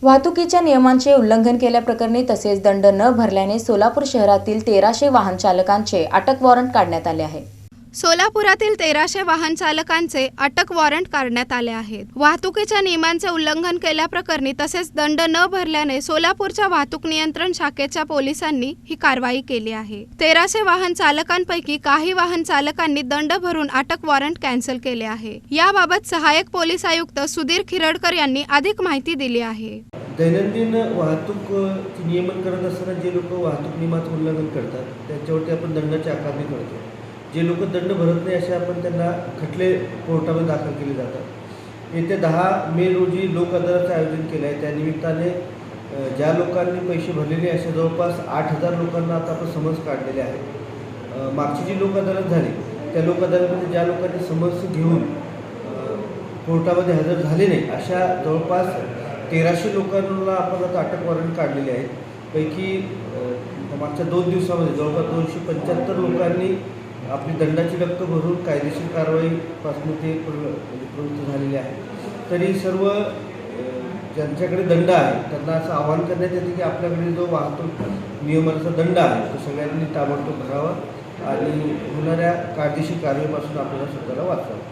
वाहतुकीच्या नियमांचे उल्लंघन केल्याप्रकरणी तसेच दंड न भरल्याने सोलापूर शहरातील 1300 वाहन चालकांचे अटक वॉरंट काढण्यात आले आहे। सोलापुरातील 1300 वाहन चालकांचे अटक वॉरंट काढण्यात आले आहेत। वाहतुकीच्या नियमांचे उल्लंघन केल्याप्रकरणी तसेच दंड न भरल्याने सोलापूरच्या वाहतूक नियंत्रण शाखेच्या पोलिसांनी ही कारवाई केली आहे। 1300 वाहन चालकांपैकी काही वाहन चालकांनी दंड भरून अटक वॉरंट कॅन्सल केले आहे। याबाबत सहाय्यक पोलीस आयुक्त सुधीर खिरडकर यांनी अधिक माहिती दिली आहे। दैनंदिन वाहतूक नियमन करत असताना जे लोक वाहतूक नियमाचं उल्लंघन करतात त्याच्यावरती आपण दंडाची आकारणी करतो। जे लोक दंड भरत नाही असे आपण त्यांना खटले कोर्टामध्ये दाखल केले जातात। येत्या 10 मे रोजी लोक अदालतचं आयोजन केलं आहे। त्यानिमित्ताने ज्या लोकांनी पैसे भरलेले अशा जवळपास 8000 लोकांना आता आपण समन्स काढलेले आहे। मागची जी लोक अदालत झाली त्या लोक अदालतमध्ये ज्या लोकांनी समन्स घेऊन कोर्टामध्ये हजर झाले नाही अशा जवळपास 1300 लोकांना आपण आता अटक वॉरंट काढलेले आहेत। पैकी मागच्या 2 दिवसामध्ये जवळपास 275 लोकांनी आपली दंडाची रक्कम भरून कायदेशीर कारवाईपासून ते प्रवृत्त झालेले आहे। तरी सर्व ज्यांच्याकडे दंड आहे त्यांना असं आवाहन करण्यात येते की आपल्याकडे जो वाहतूक नियमाचा दंड आहे तो सगळ्यांनी ताबडतोब भरावा आणि होणाऱ्या कायदेशीर कारवाईपासून आपल्याला स्वतःला वाचवावं।